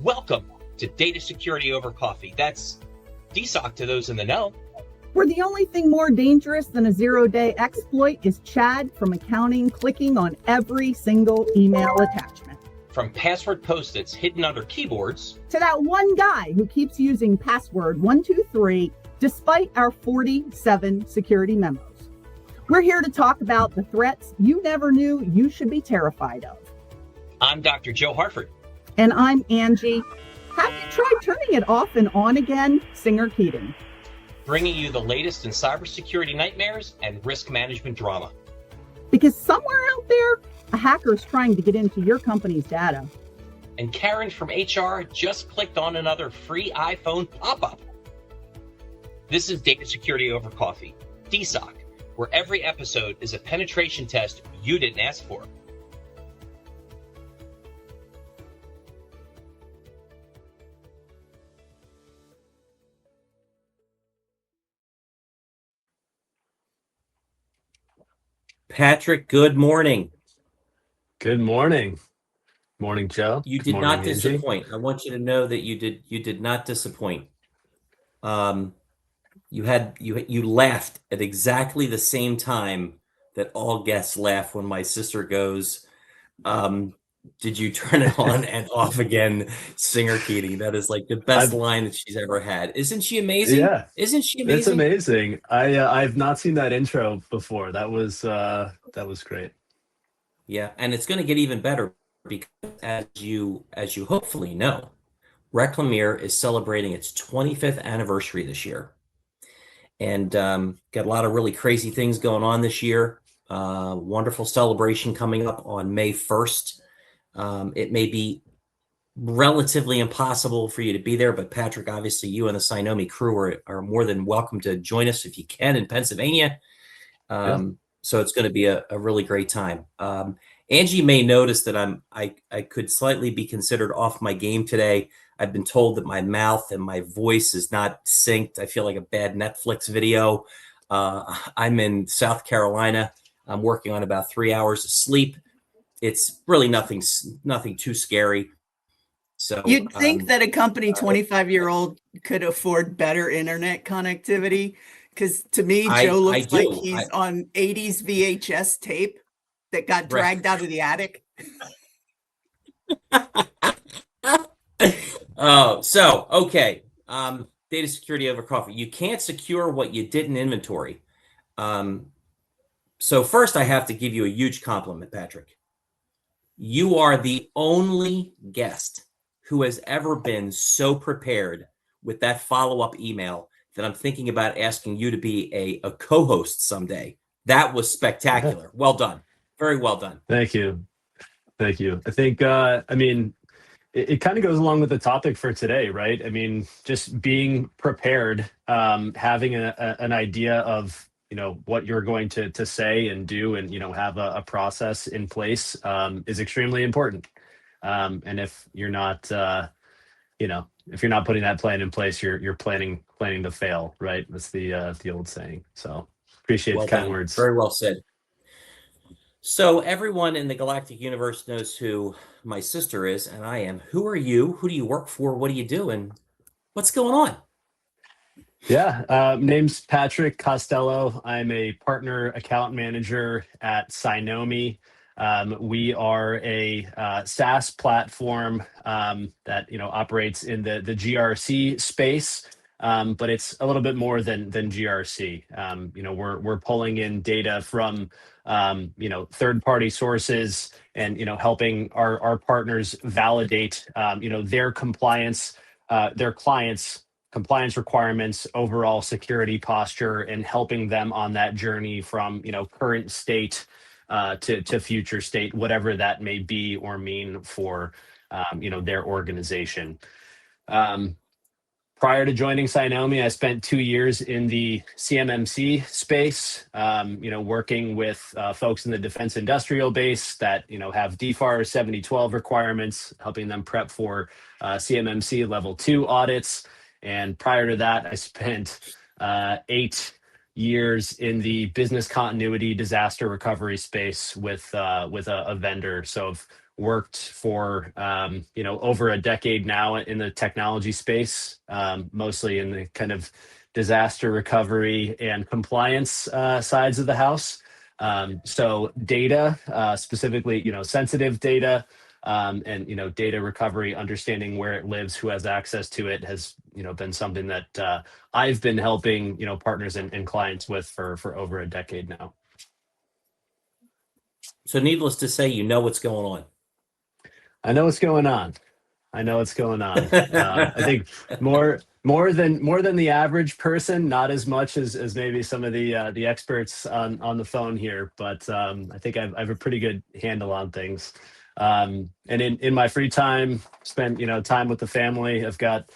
Welcome to Data Security Over Coffee. That's DSOC to those in the know. Where the only thing more dangerous than a zero-day exploit is Chad from accounting clicking on every single email attachment. From password post-its hidden under keyboards to that one guy who keeps using password 123 despite our 47 security memos. We're here to talk about the threats you never knew you should be terrified of. I'm Dr. Joe Harford. And I'm Angie. Have you tried turning it off and on again? Singer Keating. Bringing you the latest in cybersecurity nightmares and risk management drama. Because somewhere out there, a hacker's trying to get into your company's data. And Karen from HR just clicked on another free iPhone pop-up. This is Data Security Over Coffee, DSOC, where every episode is a penetration test you didn't ask for. Patrick, good morning. Good morning. Morning, Joe. You Good did morning, not Angie. disappoint. I want you to know that you did not disappoint. You laughed at exactly the same time that all guests laugh when my sister goes, did you turn it on and off again, Singer Keating? That is like the best line that she's ever had. Isn't she amazing? Yeah. Isn't she amazing? It's amazing. I've not seen that intro before. That was great. Yeah, and it's going to get even better because as you hopefully know, Reclamere is celebrating its 25th anniversary this year. And got a lot of really crazy things going on this year. Wonderful celebration coming up on May 1st. It may be relatively impossible for you to be there, but Patrick, obviously you and the Cynomi crew are more than welcome to join us if you can in Pennsylvania. So it's going to be a really great time. Angie may notice that I could slightly be considered off my game today. I've been told that my mouth and my voice is not synced. I feel like a bad Netflix video. I'm in South Carolina. I'm working on about 3 hours of sleep. It's really nothing too scary. So you'd think that a company 25-year-old could afford better internet connectivity, because to me, Joe looks like he's on 80s VHS tape that got dragged out of the attic. Okay. Data security over coffee. You can't secure what you didn't inventory. So first, I have to give you a huge compliment, Patrick. You are the only guest who has ever been so prepared with that follow-up email that I'm thinking about asking you to be a co-host someday. That was spectacular. Well done. Very well done. Thank you. I think, it kind of goes along with the topic for today, right? I mean, just being prepared, having an idea of, what you're going to say and do and, have a process in place is extremely important. And if you're not, if you're not putting that plan in place, you're planning to fail, right? That's the old saying. So appreciate the kind words. Very well said. So everyone in the galactic universe knows who my sister is, and I am. Who are you? Who do you work for? What do you do? And what's going on? Yeah, name's Patrick Costello. I'm a partner account manager at Cynomi. We are a SaaS platform that operates in the GRC space, but it's a little bit more than GRC. We're pulling in data from third-party sources and helping our partners validate their compliance, their clients' compliance requirements, overall security posture, and helping them on that journey from current state to future state, whatever that may be or mean for their organization. Prior to joining Cynomi, I spent 2 years in the CMMC space, working with folks in the defense industrial base that have DFAR 7012 requirements, helping them prep for CMMC level 2 audits. And prior to that, I spent 8 years in the business continuity disaster recovery space with a vendor. So I've worked for over a decade now in the technology space, mostly in the kind of disaster recovery and compliance sides of the house. So data, specifically, sensitive data, and data recovery, understanding where it lives, who has access to it, has been something that I've been helping partners and clients with for over a decade now. So needless to say, what's going on. I know what's going on. I think more than the average person, not as much as maybe some of the experts on the phone here, but I think I have a pretty good handle on things. And in my free time, spent time with the family. I've got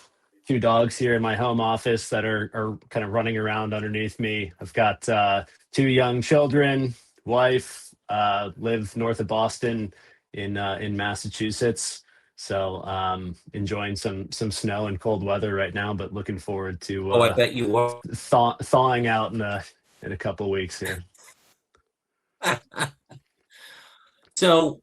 2 dogs here in my home office that are kind of running around underneath me. I've got 2 young children, wife, live north of Boston in Massachusetts. So enjoying some snow and cold weather right now, but looking forward to I bet you are. thawing out in a couple of weeks here. So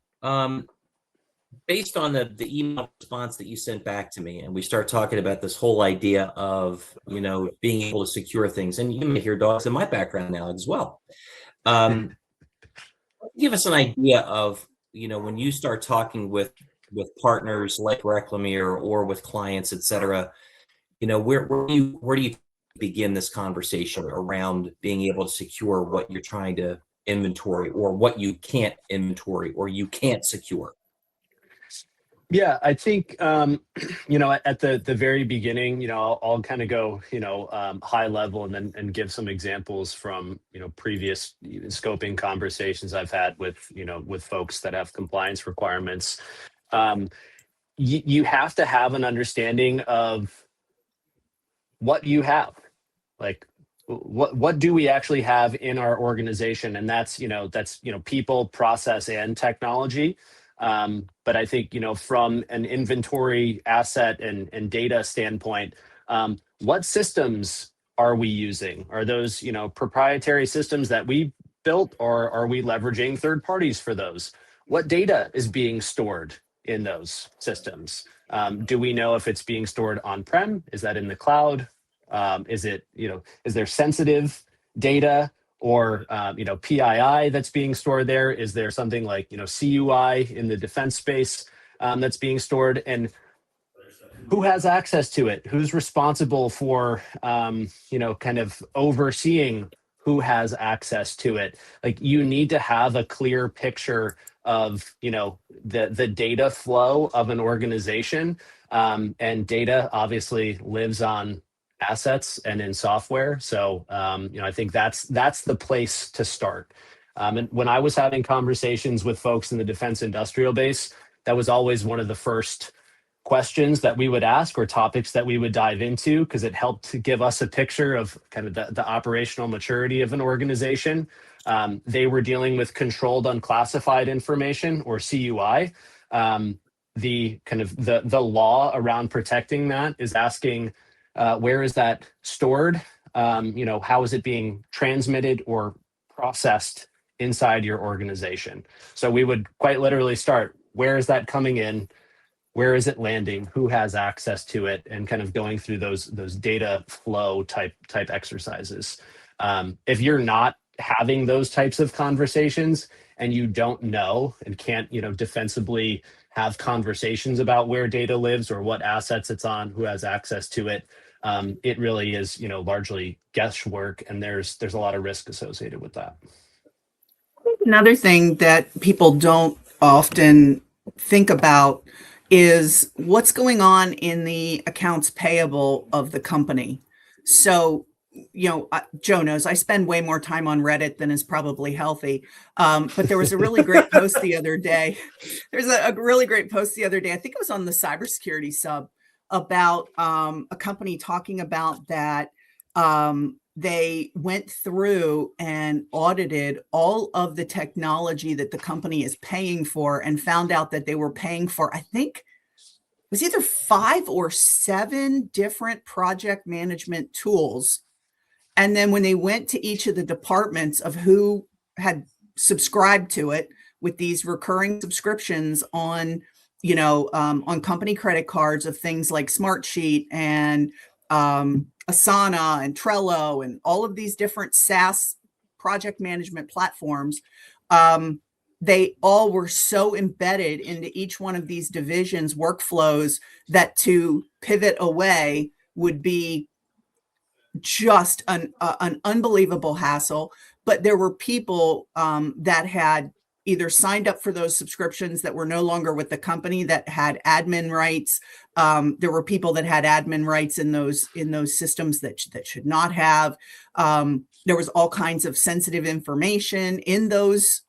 based on the email response that you sent back to me, and we start talking about this whole idea of being able to secure things, and you may hear dogs in my background now as well. Give us an idea of when you start talking with partners like Reclamere or with clients, et cetera, where do you begin this conversation around being able to secure what you're trying to inventory, or what you can't inventory or you can't secure? Yeah, I think, at the very beginning, I'll kind of go, high level and give some examples from, previous scoping conversations I've had with folks that have compliance requirements. You have to have an understanding of what you have, like what do we actually have in our organization, and that's people, process, and technology. But I think from an inventory, asset, and data standpoint, what systems are we using? Are those proprietary systems that we built, or are we leveraging third parties for those? What data is being stored in those systems? Do we know if it's being stored on-prem? Is that in the cloud? Is there sensitive data or PII that's being stored there? Is there something like CUI in the defense space that's being stored? And who has access to it? Who's responsible for kind of overseeing who has access to it? Like, you need to have a clear picture of the data flow of an organization, and data obviously lives on assets and in software. So I think that's the place to start. And when I was having conversations with folks in the defense industrial base, that was always one of the first questions that we would ask, or topics that we would dive into, because it helped to give us a picture of kind of the operational maturity of an organization. They were dealing with controlled unclassified information, or CUI. The kind of the law around protecting that is asking, where is that stored? How is it being transmitted or processed inside your organization? So we would quite literally start, where is that coming in? Where is it landing? Who has access to it? And kind of going through those data flow type exercises. If you're not having those types of conversations, and you don't know and can't defensively have conversations about where data lives or what assets it's on, who has access to it, it really is largely guesswork, and there's a lot of risk associated with that. Another thing that people don't often think about is what's going on in the accounts payable of the company. So, Joe knows I spend way more time on Reddit than is probably healthy. But there was a really great post the other day. There's a really great post the other day. I think it was on the Cybersecurity sub, about a company talking about that they went through and audited all of the technology that the company is paying for, and found out that they were paying for, I think it was either 5 or 7 different project management tools. And then when they went to each of the departments of who had subscribed to it with these recurring subscriptions on, on company credit cards of things like Smartsheet and Asana and Trello and all of these different SaaS project management platforms, they all were so embedded into each one of these divisions' workflows that to pivot away would be just an unbelievable hassle. But there were people that had either signed up for those subscriptions that were no longer with the company that had admin rights. There were people that had admin rights in those systems that should not have. There was all kinds of sensitive information in those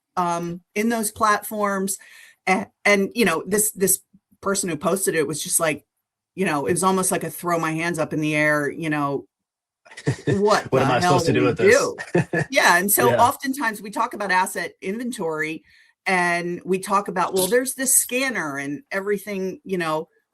platforms, and this person who posted it was just like, it was almost like a throw my hands up in the air, what am I supposed to do with this? Yeah. And so oftentimes we talk about asset inventory and we talk about, well, there's this scanner and everything,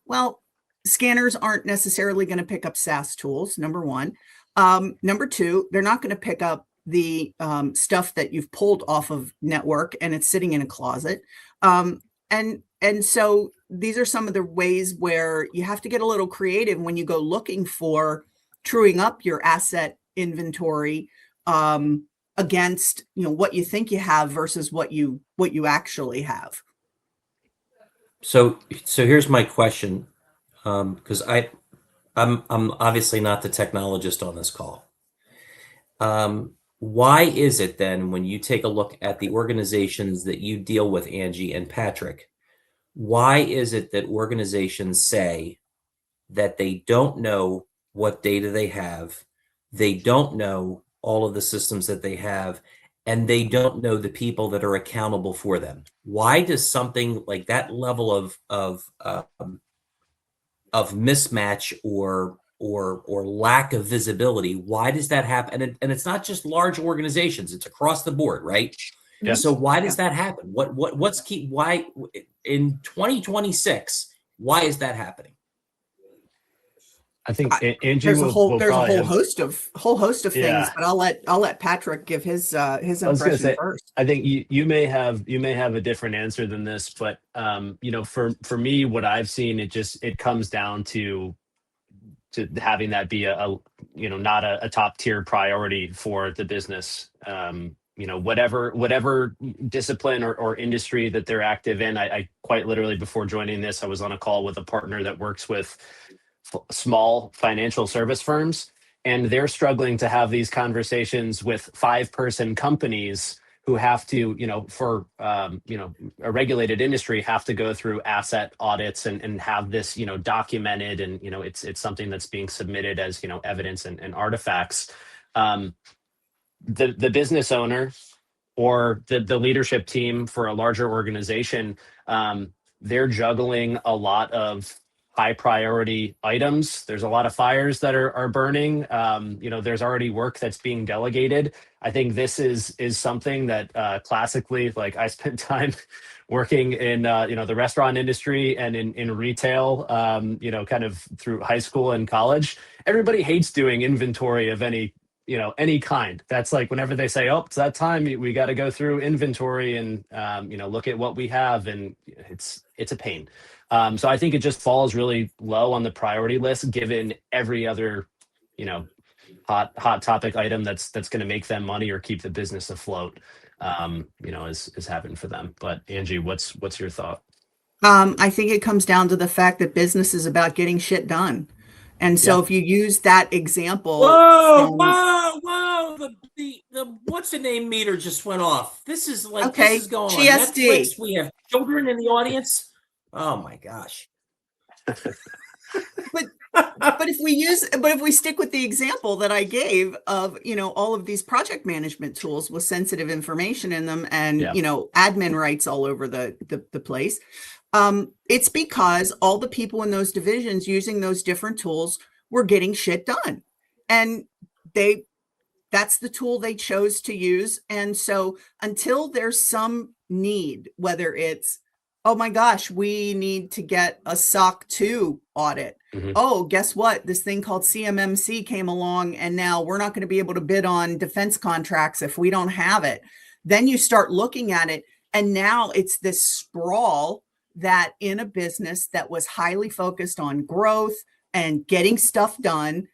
well, scanners aren't necessarily going to pick up SaaS tools, number one. Number two, they're not going to pick up the stuff that you've pulled off of network and it's sitting in a closet. And so these are some of the ways where you have to get a little creative when you go looking for truing up your asset inventory against what you think you have versus what you actually have. So here's my question, because I'm obviously not the technologist on this call. Why is it then when you take a look at the organizations that you deal with, Angie and Patrick, why is it that organizations say that they don't know what data they have, they don't know all of the systems that they have, and they don't know the people that are accountable for them? Why does something like that level of mismatch or lack of visibility, why does that happen? And it's not just large organizations, it's across the board, right? Yes. So why does that happen? What's key? Why in 2026, why is that happening? I think Angie there's a whole have, host of things, but I'll let Patrick give his impression first. I think you may have a different answer than this, but for me, what I've seen, it comes down to having that be a not a top tier priority for the business. Whatever discipline or industry that they're active in. I quite literally, before joining this, I was on a call with a partner that works with small financial service firms, and they're struggling to have these conversations with 5-person companies who have to, for a regulated industry, have to go through asset audits and have this, documented, and it's something that's being submitted as evidence and artifacts. The business owner or the leadership team for a larger organization, they're juggling a lot of high priority items. There's a lot of fires that are burning. There's already work that's being delegated. I think this is something that classically, like, I spent time working in the restaurant industry and in retail, kind of through high school and college. Everybody hates doing inventory of any kind. That's like whenever they say, oh, it's that time, we got to go through inventory and look at what we have, and it's a pain. So I think it just falls really low on the priority list, given every other, hot topic item that's going to make them money or keep the business afloat, is happening for them. But Angie, what's your thought? I think it comes down to the fact that business is about getting shit done. And so if you use that example. Whoa, the what's the name meter just went off. This is like, okay, this is going GSD. On Netflix. We have children in the audience. Oh my gosh. But if we stick with the example that I gave of, all of these project management tools with sensitive information in them and, admin rights all over the place. It's because all the people in those divisions using those different tools were getting shit done. And that's the tool they chose to use. And so until there's some need, whether it's oh my gosh, we need to get a SOC 2 audit. Oh, guess what? This thing called CMMC came along, and now we're not going to be able to bid on defense contracts if we don't have it. Then you start looking at it, and now it's this sprawl that in a business that was highly focused on growth and getting stuff done,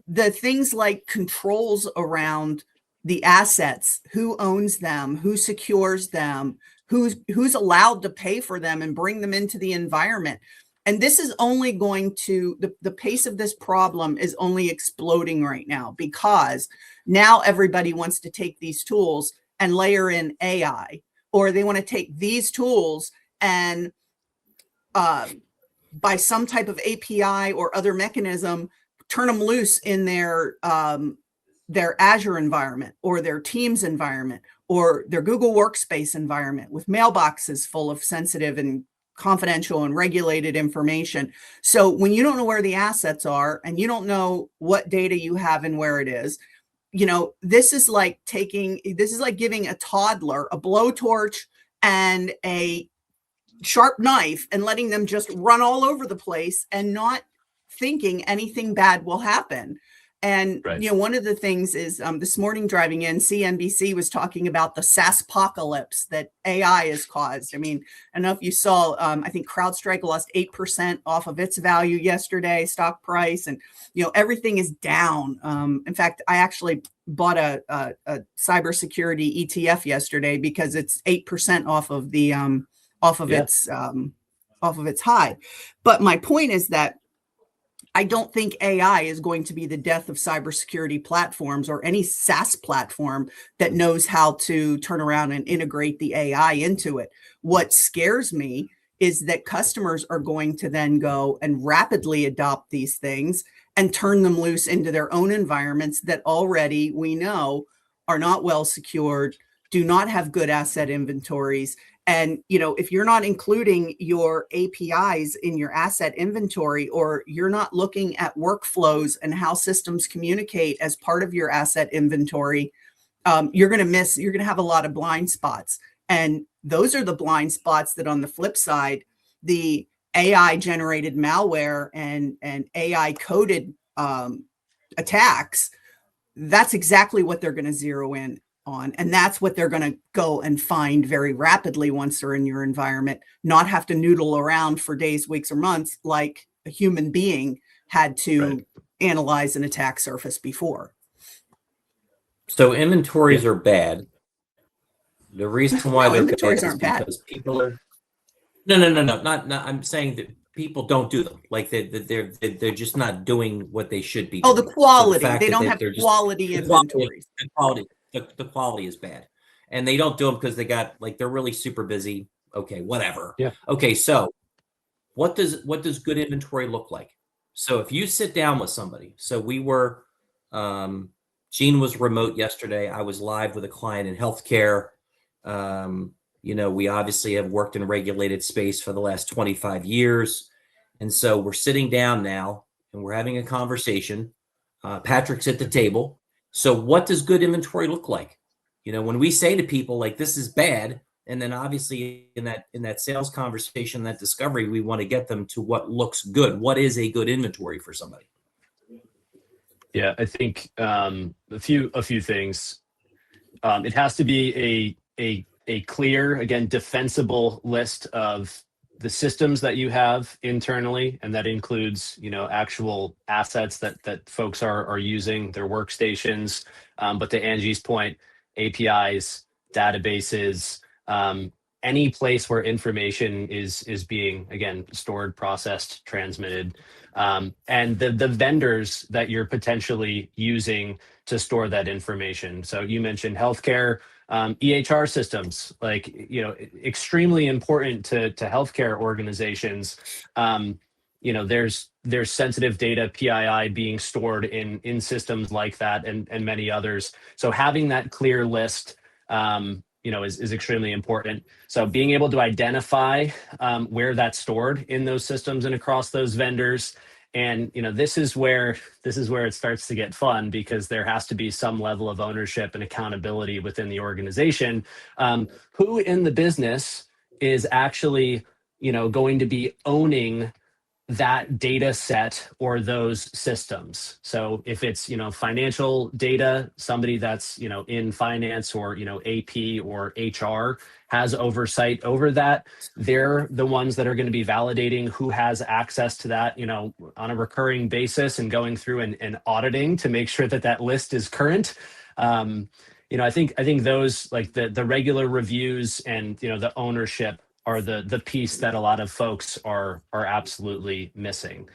the things like controls around the assets, who owns them, who secures them, who's allowed to pay for them and bring them into the environment. And this is only going to, the pace of this problem is only exploding right now, because now everybody wants to take these tools and layer in AI, or they want to take these tools and by some type of API or other mechanism, turn them loose in their Azure environment or their Teams environment or their Google Workspace environment with mailboxes full of sensitive and confidential and regulated information. So when you don't know where the assets are and you don't know what data you have and where it is, you know, this is like giving a toddler a blowtorch and a sharp knife and letting them just run all over the place and not thinking anything bad will happen. And, you know, one of the things is this morning driving in, CNBC was talking about the SaaS apocalypse that AI has caused. I mean, I don't know if you saw, I think CrowdStrike lost 8% off of its value yesterday, stock price, and, you know, everything is down. In fact, I actually bought a cybersecurity ETF yesterday because it's 8% off of the off of its high. But my point is that I don't think AI is going to be the death of cybersecurity platforms or any SaaS platform that knows how to turn around and integrate the AI into it. What scares me is that customers are going to then go and rapidly adopt these things and turn them loose into their own environments that already we know are not well secured, do not have good asset inventories. And, you know, if you're not including your APIs in your asset inventory, or you're not looking at workflows and how systems communicate as part of your asset inventory, you're going to have a lot of blind spots. And those are the blind spots that, on the flip side, the AI generated malware and AI coded attacks, that's exactly what they're going to zero in on. And that's what they're going to go and find very rapidly once they're in your environment, not have to noodle around for days, weeks, or months like a human being had to analyze an attack surface before. So inventories are bad. The reason why they're inventories bad is because people are not I'm saying that people don't do them. Like they're just not doing what they should be doing. Oh, the quality. So they don't have quality inventories. The quality is bad, and they don't do them because they got, like, they're really super busy. Okay, whatever. Yeah. Okay, so what does good inventory look like? So if you sit down with somebody, so we were, Gene was remote yesterday. I was live with a client in healthcare. You know, we obviously have worked in regulated space for the last 25 years, and so we're sitting down now and we're having a conversation. Patrick's at the table. So what does good inventory look like? You know, when we say to people, like, this is bad, and then obviously in that sales conversation, that discovery, we want to get them to what looks good. What is a good inventory for somebody? Yeah, I think a few things. It has to be a clear, again, defensible list of the systems that you have internally, and that includes, you know, actual assets that folks are using, their workstations. But to Angie's point, APIs, databases, any place where information is being, again, stored, processed, transmitted, and the vendors that you're potentially using to store that information. So you mentioned healthcare. EHR systems, like, you know, extremely important to healthcare organizations. You know, there's sensitive data, PII, being stored in systems like that, and many others. So having that clear list, you know, is extremely important. So being able to identify where that's stored in those systems and across those vendors. And, you know, this is where it starts to get fun, because there has to be some level of ownership and accountability within the organization. Who in the business is actually, going to be owning that data set or those systems. So if it's, financial data, somebody that's, in finance or, AP or HR has oversight over that. They're the ones that are going to be validating who has access to that, on a recurring basis, and going through and auditing to make sure that that list is current. I think those, like the regular reviews and, the ownership are the piece that a lot of folks are absolutely missing.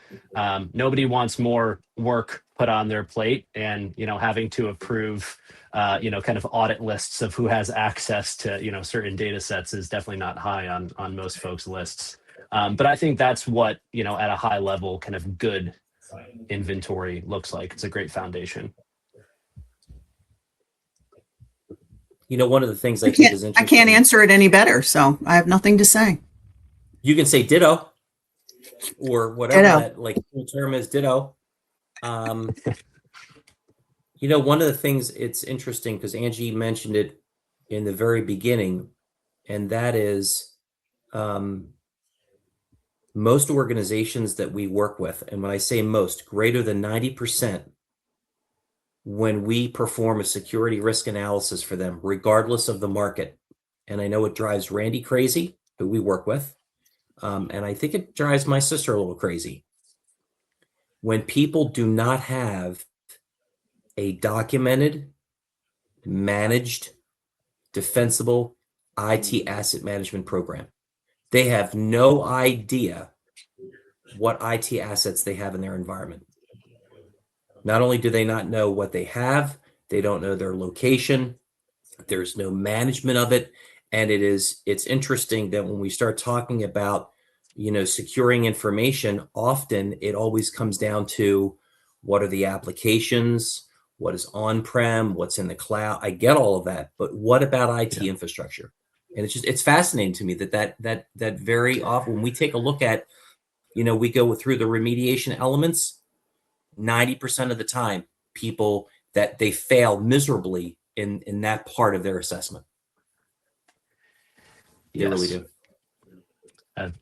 Nobody wants more work put on their plate, and having to approve kind of audit lists of who has access to certain data sets is definitely not high on most folks' lists. But I think that's what at a high level kind of good inventory looks like. It's a great foundation. One of the things I think is interesting. I can't answer it any better, so I have nothing to say. You can say ditto, or whatever that cool term is, ditto. One of the things, it's interesting because Angie mentioned it in the very beginning, and that is most organizations that we work with, and when I say most, greater than 90%, when we perform a security risk analysis for them, regardless of the market. And I know it drives Randy crazy, who we work with. And I think it drives my sister a little crazy. When people do not have a documented, managed, defensible IT asset management program, they have no idea what IT assets they have in their environment. Not only do they not know what they have, they don't know their location. There's no management of it. And it's interesting that when we start talking about, securing information, often it always comes down to what are the applications, what is on-prem, what's in the cloud. I get all of that, but what about IT infrastructure? And it's fascinating to me that very often when we take a look at, we go through the remediation elements, 90% of the time, people that they fail miserably in that part of their assessment. They really do.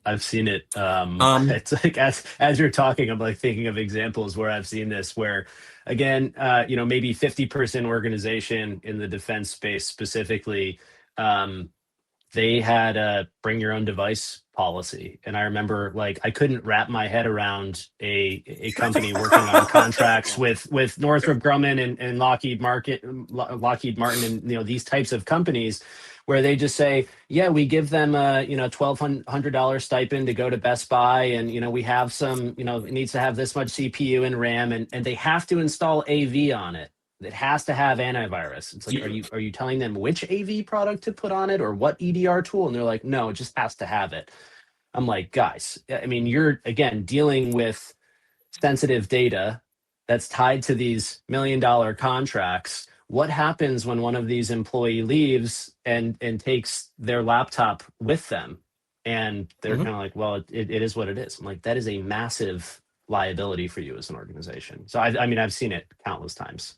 I've seen it. It's like as you're talking, I'm like thinking of examples where I've seen this, where again, maybe 50% organization in the defense space specifically, they had a bring your own device policy. And I remember I couldn't wrap my head around a company working on contracts with Northrop Grumman and Lockheed Martin and these types of companies, where they just say, yeah, we give them a $1,200 stipend to go to Best Buy, and we have some, it needs to have this much CPU and RAM, and they have to install AV on it. It has to have antivirus. It's like, are you telling them which AV product to put on it or what EDR tool? And they're like, no, it just has to have it. I'm like, guys, I mean, you're again dealing with sensitive data that's tied to these $1 million contracts. What happens when one of these employee leaves and takes their laptop with them? And they're kind of like, well, it is what it is. I'm like, that is a massive liability for you as an organization. So I mean, I've seen it countless times.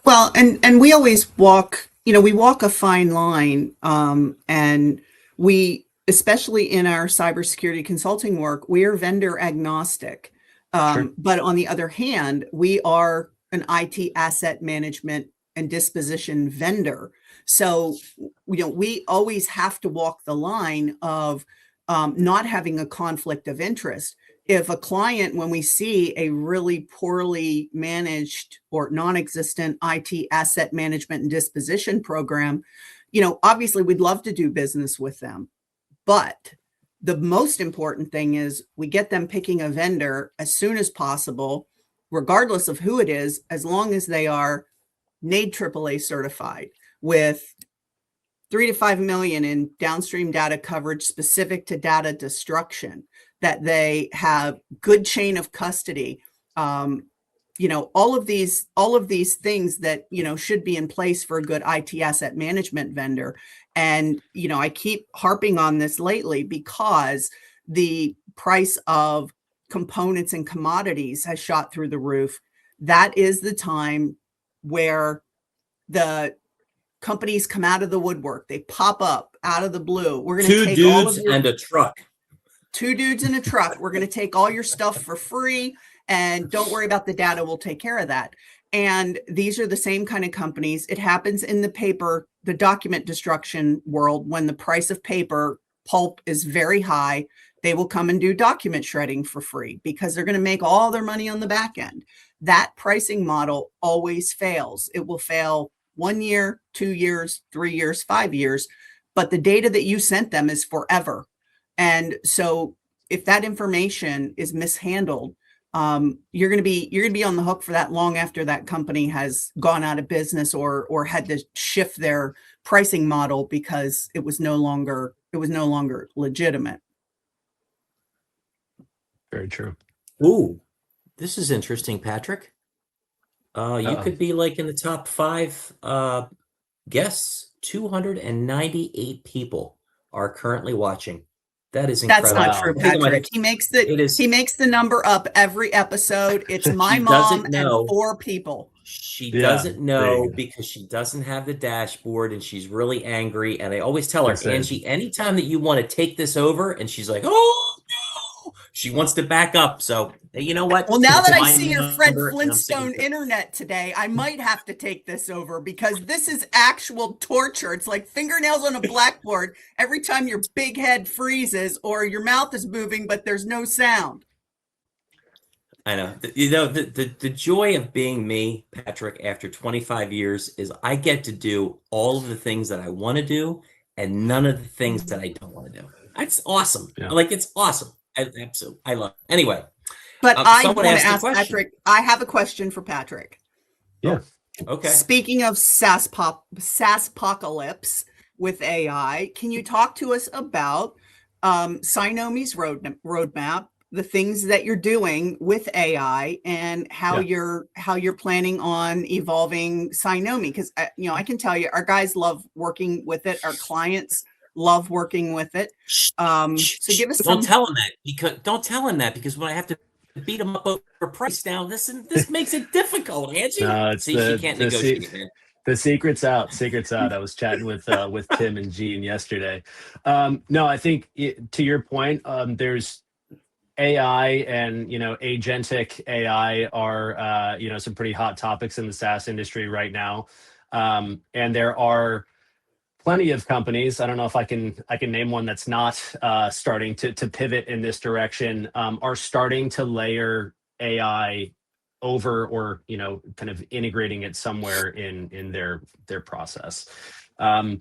Well, and we always walk, we walk a fine line, and we, especially in our cybersecurity consulting work, we are vendor agnostic. Sure. But on the other hand, we are an IT asset management and disposition vendor. So, we always have to walk the line of not having a conflict of interest. If a client, when we see a really poorly managed or non-existent IT asset management and disposition program, obviously we'd love to do business with them. But the most important thing is we get them picking a vendor as soon as possible, regardless of who it is, as long as they are NAID AAA certified with 3 to 5 million in downstream data coverage specific to data destruction, that they have good chain of custody, all of these things that, should be in place for a good IT asset management vendor. And, I keep harping on this lately because the price of components and commodities has shot through the roof. That is the time where the companies come out of the woodwork. They pop up out of the blue. We're going Two to take all of dudes your and a truck. 2 dudes in a truck. We're going to take all your stuff for free, and don't worry about the data. We'll take care of that. And these are the same kind of companies. It happens in the document destruction world. When the price of paper pulp is very high, they will come and do document shredding for free because they're going to make all their money on the back end. That pricing model always fails. It will fail 1 year, 2 years, 3 years, 5 years, but the data that you sent them is forever. And so if that information is mishandled, you're going to be on the hook for that long after that company has gone out of business or had to shift their pricing model because it was no longer legitimate. Very true. Ooh, this is interesting, Patrick. You could be like in the top 5 guests. 298 people are currently watching. That is incredible. That's not true, Patrick. He makes the number up every episode. It's my mom and 4 people. She doesn't know because she doesn't have the dashboard and she's really angry. And I always tell her, Angie, anytime that you want to take this over, and she's like, oh no, she wants to back up. So you know what? Well, now that I see your Fred Flintstone internet today, I might have to take this over because this is actual torture. It's like fingernails on a blackboard every time your big head freezes or your mouth is moving, but there's no sound. I know. The joy of being me, Patrick, after 25 years is I get to do all of the things that I want to do and none of the things that I don't want to do. That's awesome. Yeah. Like, it's awesome. I love it. Anyway. But I want to ask Patrick, I have a question for Patrick. Yeah. Okay. Speaking of SaaS apocalypse with AI, can you talk to us about Cynomi's roadmap, the things that you're doing with AI, and how you're planning on evolving Cynomi? Because I can tell you, our guys love working with it. Our clients love working with it. So give us don't tell him that because when I have to beat him up over price now, this makes it difficult, Angie. No, she can't negotiate, man. The secret's out. I was chatting with Tim and Gene yesterday. No, I think to your point, there's AI and agentic AI are some pretty hot topics in the SaaS industry right now, and there are plenty of companies. I don't know if I can name one that's not starting to pivot in this direction. Are starting to layer AI over or kind of integrating it somewhere in their process. I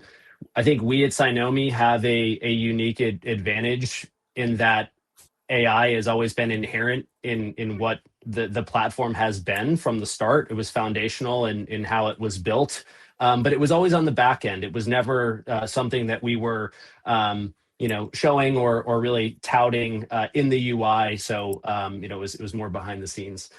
think we at Cynomi have a unique advantage in that AI has always been inherent in what the platform has been from the start. It was foundational in how it was built. But it was always on the back end. It was never something that we were, showing or really touting in the UI. So, it was more behind the scenes.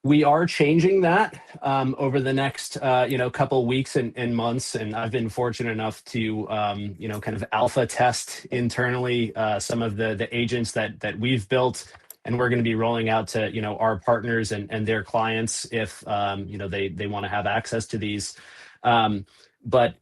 We are changing that over the next, couple of weeks and months. And I've been fortunate enough to, kind of alpha test internally some of the agents that we've built. And we're going to be rolling out to, our partners and their clients if, they want to have access to these. But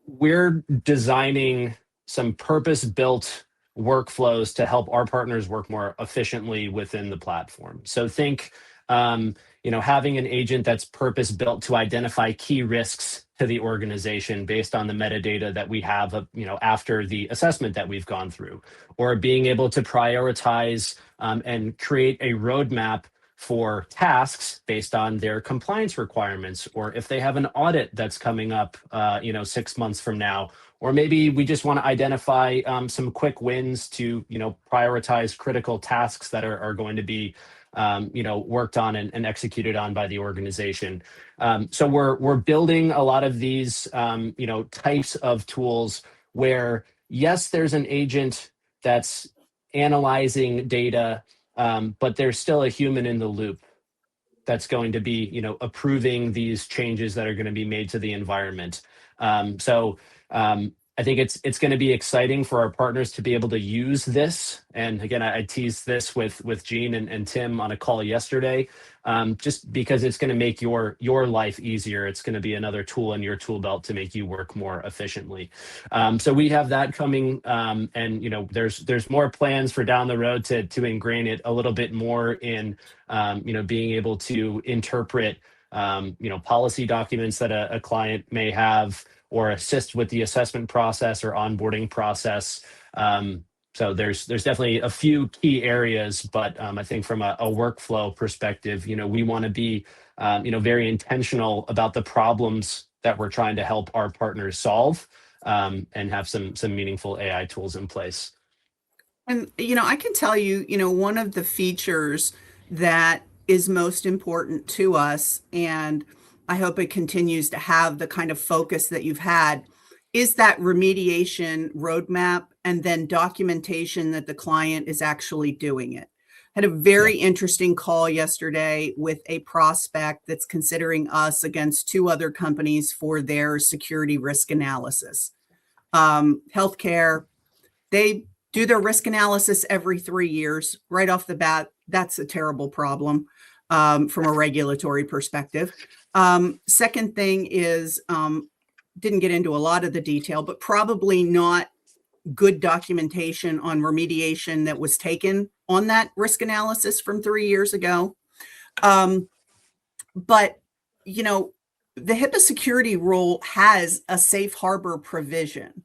we're designing some purpose-built workflows to help our partners work more efficiently within the platform. So think, having an agent that's purpose-built to identify key risks to the organization based on the metadata that we have, after the assessment that we've gone through, or being able to prioritize and create a roadmap for tasks based on their compliance requirements, or if they have an audit that's coming up, 6 months from now, or maybe we just want to identify some quick wins to, prioritize critical tasks that are going to be, worked on and executed on by the organization. So we're building a lot of these, types of tools where, yes, there's an agent that's analyzing data, but there's still a human in the loop that's going to be, approving these changes that are going to be made to the environment. I I think it's going to be exciting for our partners to be able to use this. And again, I teased this with Gene and Tim on a call yesterday, just because it's going to make your life easier. It's going to be another tool in your tool belt to make you work more efficiently. So we have that coming, and there's more plans for down the road to ingrain it a little bit more in being able to interpret policy documents that a client may have, or assist with the assessment process or onboarding process. So there's definitely a few key areas, but I think from a workflow perspective, we want to be very intentional about the problems that we're trying to help our partners solve, and have some meaningful AI tools in place. And I can tell you, one of the features that is most important to us, and I hope it continues to have the kind of focus that you've had, is that remediation roadmap and then documentation that the client is actually doing it. Had a very interesting call yesterday with a prospect that's considering us against two other companies for their security risk analysis. Healthcare, they do their risk analysis every 3 years. Right off the bat, that's a terrible problem from a regulatory perspective. Second thing is, didn't get into a lot of the detail, but probably not good documentation on remediation that was taken on that risk analysis from 3 years ago. But, the HIPAA security rule has a safe harbor provision.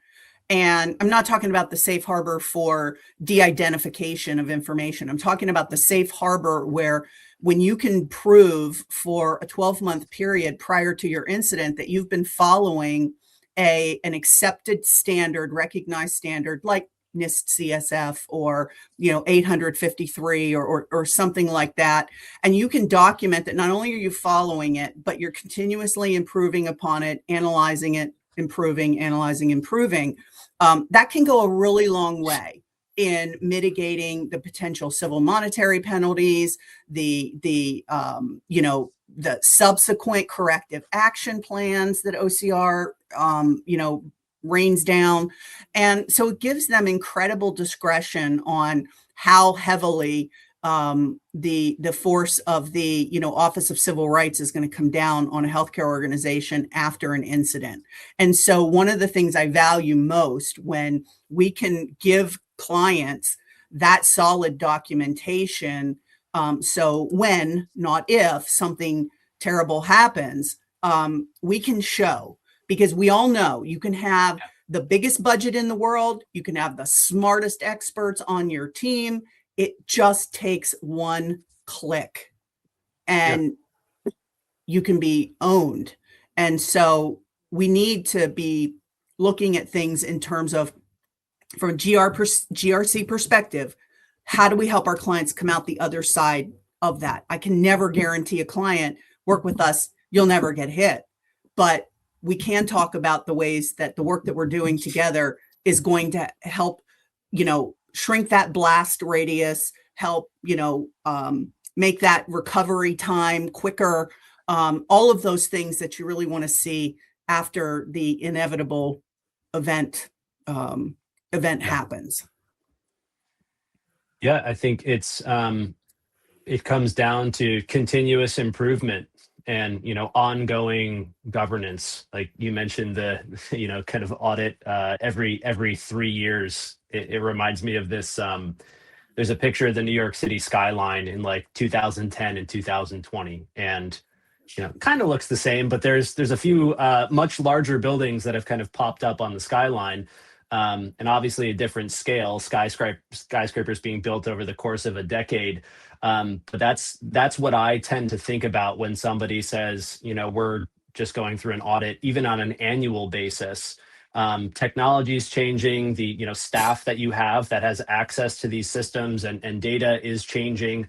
And I'm not talking about the safe harbor for de-identification of information. I'm talking about the safe harbor where when you can prove for a 12-month period prior to your incident that you've been following an accepted standard, recognized standard like NIST CSF or 853 or something like that, and you can document that not only are you following it, but you're continuously improving upon it, analyzing it, improving, analyzing, improving. That can go a really long way in mitigating the potential civil monetary penalties, the subsequent corrective action plans that OCR rains down. And so it gives them incredible discretion on how heavily the force of the Office of Civil Rights is going to come down on a healthcare organization after an incident. And so one of the things I value most when we can give clients that solid documentation, so when, not if, something terrible happens, we can show, because we all know you can have the biggest budget in the world, you can have the smartest experts on your team. It just takes one click and you can be owned. And so we need to be looking at things in terms of, from a GRC perspective, how do we help our clients come out the other side of that? I can never guarantee a client, work with us, you'll never get hit. But we can talk about the ways that the work that we're doing together is going to help, shrink that blast radius, help, make that recovery time quicker. All of those things that you really want to see after the inevitable event happens. Yeah, I think it comes down to continuous improvement and ongoing governance. Like you mentioned, the kind of audit every 3 years. It reminds me of this. There's a picture of the New York City skyline in like 2010 and 2020, and kind of looks the same, but there's a few much larger buildings that have kind of popped up on the skyline. And obviously a different scale, skyscrapers being built over the course of a decade. But that's what I tend to think about when somebody says, we're just going through an audit, even on an annual basis. Technology is changing, the staff that you have that has access to these systems and data is changing.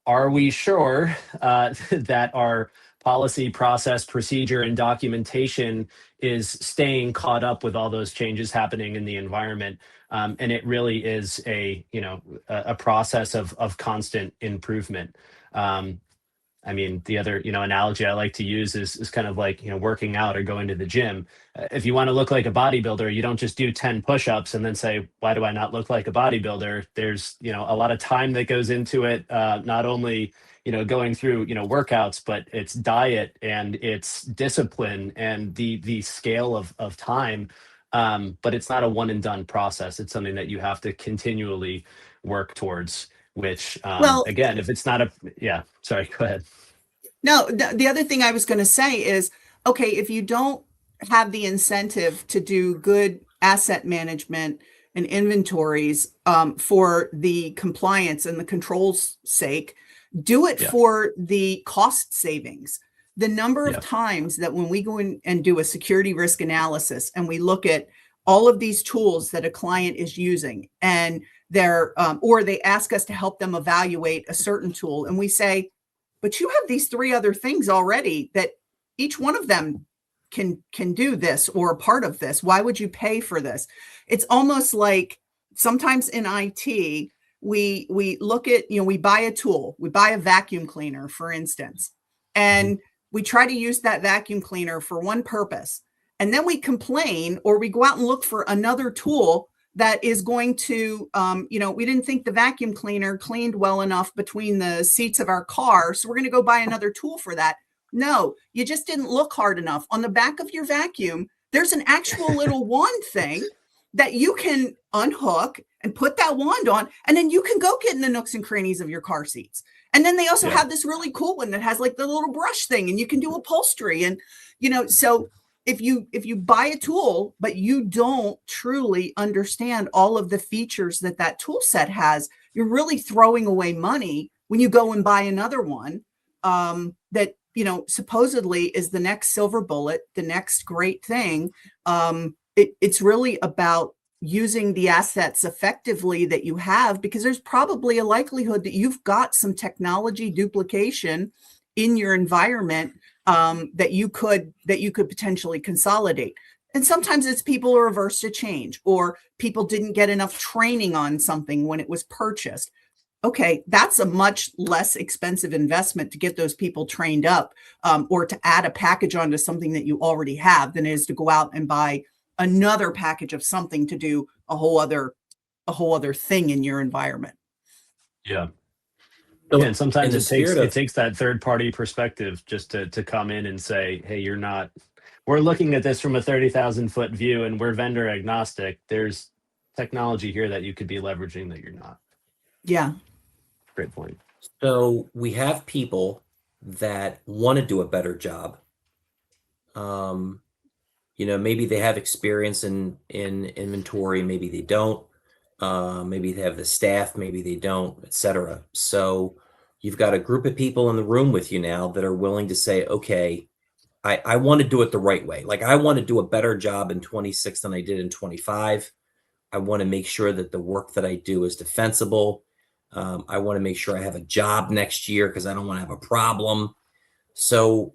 Are we sure that our policy, process, procedure, and documentation is staying caught up with all those changes happening in the environment? And it really is a process of constant improvement. I mean, the other, analogy I like to use is kind of like, working out or going to the gym. If you want to look like a bodybuilder, you don't just do 10 push-ups and then say, why do I not look like a bodybuilder? There's, a lot of time that goes into it, not only, going through, workouts, but it's diet and it's discipline and the scale of time. But it's not a one and done process. It's something that you have to continually work towards, which, again, if it's not sorry, go ahead. No, the other thing I was going to say is, okay, if you don't have the incentive to do good asset management and inventories for the compliance and the controls sake, do it for the cost savings. The number of times that when we go in and do a security risk analysis and we look at all of these tools that a client is using and they're, or they ask us to help them evaluate a certain tool and we say, but you have these 3 other things already that each one of them can do this or a part of this. Why would you pay for this? It's almost like sometimes in IT, we look at, we buy a tool, we buy a vacuum cleaner, for instance, and we try to use that vacuum cleaner for one purpose. And then we complain or we go out and look for another tool that is going to, we didn't think the vacuum cleaner cleaned well enough between the seats of our car. So we're going to go buy another tool for that. No, you just didn't look hard enough. On the back of your vacuum, there's an actual little wand thing that you can unhook and put that wand on, and then you can go get in the nooks and crannies of your car seats. And then they also have this really cool one that has like the little brush thing and you can do upholstery. And, so if you buy a tool, but you don't truly understand all of the features that tool set has, you're really throwing away money when you go and buy another one that, supposedly is the next silver bullet, the next great thing. It's really about using the assets effectively that you have, because there's probably a likelihood that you've got some technology duplication in your environment that you could potentially consolidate. And sometimes it's people are averse to change, or people didn't get enough training on something when it was purchased. Okay, that's a much less expensive investment to get those people trained up or to add a package onto something that you already have than it is to go out and buy another package of something to do a whole other thing in your environment. Yeah. And sometimes it takes that third party perspective just to come in and say, hey, we're looking at this from a 30,000 foot view and we're vendor agnostic. There's technology here that you could be leveraging that you're not. Yeah. Great point. So we have people that want to do a better job. Maybe they have experience in inventory, maybe they don't. Maybe they have the staff, maybe they don't, etc. So you've got a group of people in the room with you now that are willing to say, okay, I want to do it the right way. Like, I want to do a better job in 26 than I did in 25. I want to make sure that the work that I do is defensible. I want to make sure I have a job next year because I don't want to have a problem. So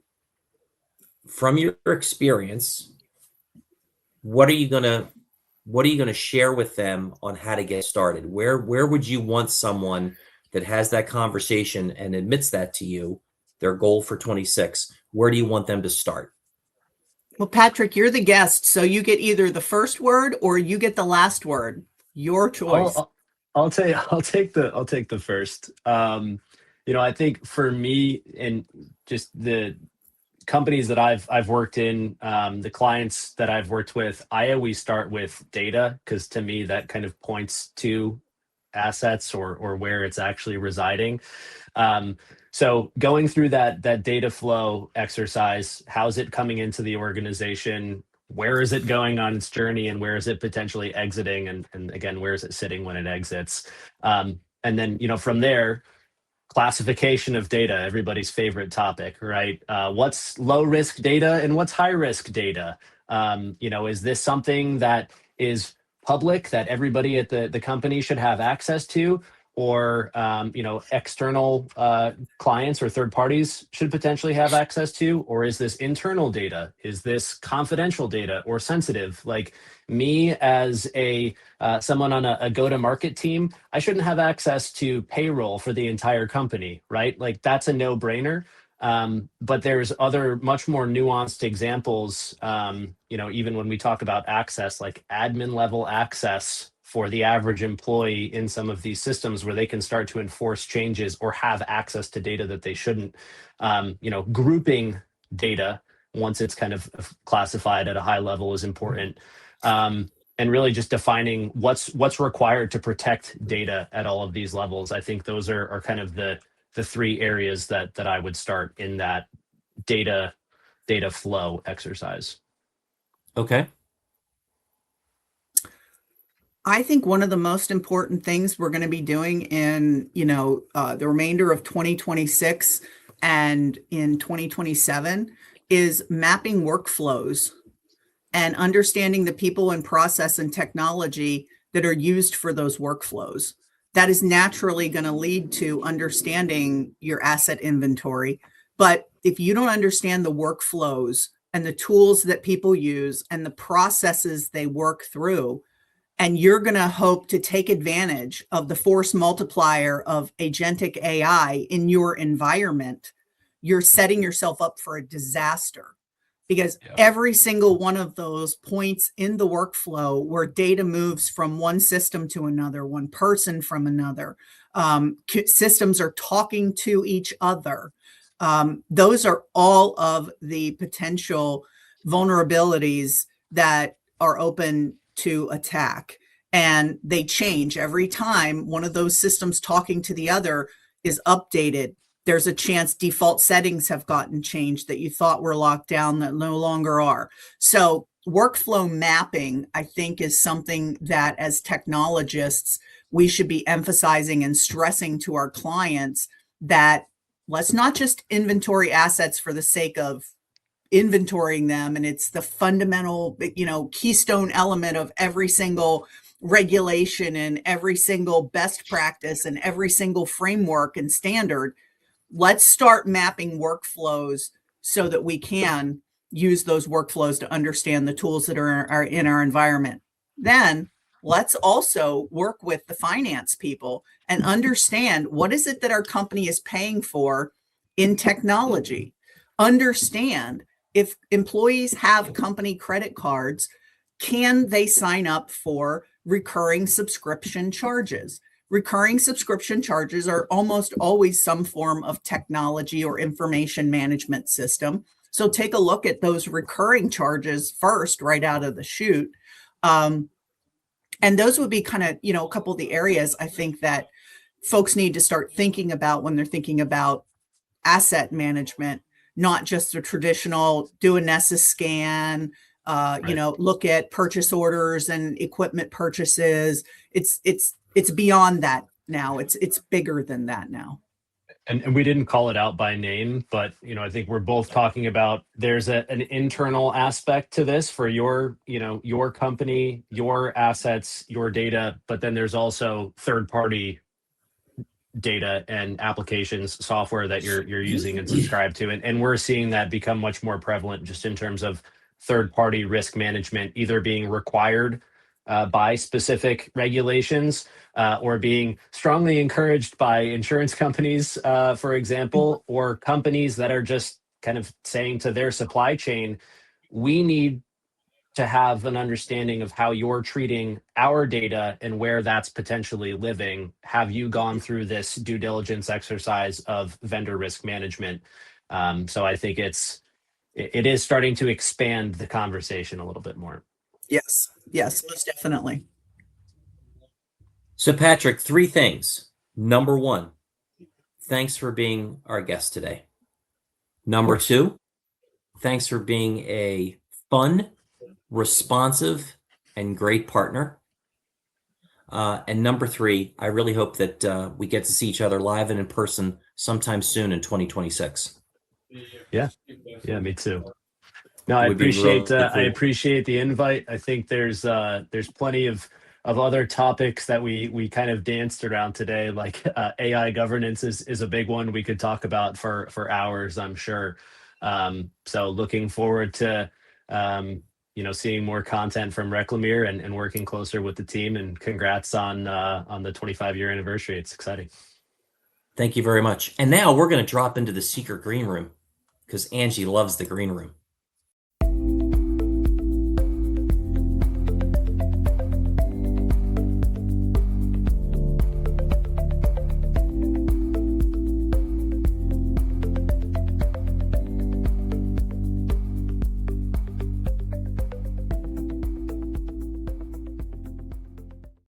from your experience, what are you going to share with them on how to get started? Where would you want someone that has that conversation and admits that to you, their goal for 26? Where do you want them to start? Well, Patrick, you're the guest, so you get either the first word or you get the last word. Your choice. I'll take the first. I think for me, and just the companies that I've worked in, the clients that I've worked with, I always start with data, because to me that kind of points to assets or where it's actually residing. So going through that data flow exercise, how's it coming into the organization? Where is it going on its journey, and where is it potentially exiting? And again, where is it sitting when it exits? And then, from there, classification of data, everybody's favorite topic, right? What's low risk data and what's high risk data? Is this something that is public that everybody at the company should have access to? Or, external clients or third parties should potentially have access to? Or is this internal data? Is this confidential data or sensitive? Like me as someone on a go-to-market team, I shouldn't have access to payroll for the entire company, right? Like that's a no-brainer. But there's other much more nuanced examples, even when we talk about access, like admin level access for the average employee in some of these systems where they can start to enforce changes or have access to data that they shouldn't, grouping data once it's kind of classified at a high level is important. And really just defining what's required to protect data at all of these levels. I think those are kind of the three areas that I would start in that data flow exercise. Okay. I think one of the most important things we're going to be doing in, the remainder of 2026 and in 2027 is mapping workflows and understanding the people and process and technology that are used for those workflows. That is naturally going to lead to understanding your asset inventory. But if you don't understand the workflows and the tools that people use and the processes they work through, and you're going to hope to take advantage of the force multiplier of agentic AI in your environment, you're setting yourself up for a disaster. Because every single one of those points in the workflow where data moves from one system to another, one person from another, systems are talking to each other. Those are all of the potential vulnerabilities that are open to attack. And they change every time one of those systems talking to the other is updated. There's a chance default settings have gotten changed that you thought were locked down that no longer are. So workflow mapping, I think, is something that as technologists, we should be emphasizing and stressing to our clients that let's not just inventory assets for the sake of inventorying them. And it's the fundamental, keystone element of every single regulation and every single best practice and every single framework and standard. Let's start mapping workflows so that we can use those workflows to understand the tools that are in our environment. Then let's also work with the finance people and understand what is it that our company is paying for in technology. Understand if employees have company credit cards, can they sign up for recurring subscription charges? Recurring subscription charges are almost always some form of technology or information management system. So take a look at those recurring charges first, right out of the chute. And those would be kind of, a couple of the areas I think that folks need to start thinking about when they're thinking about asset management, not just the traditional do a Nessus scan, right. Look at purchase orders and equipment purchases. It's beyond that now. It's bigger than that now. And we didn't call it out by name, but I think we're both talking about there's an internal aspect to this for your company, your assets, your data, but then there's also third-party data and applications, software that you're using and subscribe to. And we're seeing that become much more prevalent just in terms of third-party risk management, either being required by specific regulations or being strongly encouraged by insurance companies, for example, or companies that are just kind of saying to their supply chain, we need to have an understanding of how you're treating our data and where that's potentially living. Have you gone through this due diligence exercise of vendor risk management? So I think it is starting to expand the conversation a little bit more. Yes, most definitely. So Patrick, 3 things. Number 1, thanks for being our guest today. Number 2, thanks for being a fun, responsive, and great partner. And number 3, I really hope that we get to see each other live and in person sometime soon in 2026. Yeah, me too. No, I appreciate the invite. I think there's plenty of other topics that we kind of danced around today, like AI governance is a big one we could talk about for hours, I'm sure. So looking forward to seeing more content from Reclamere and working closer with the team. And congrats on the 25-year anniversary. It's exciting. Thank you very much. And now we're going to drop into the secret green room because Angie loves the green room.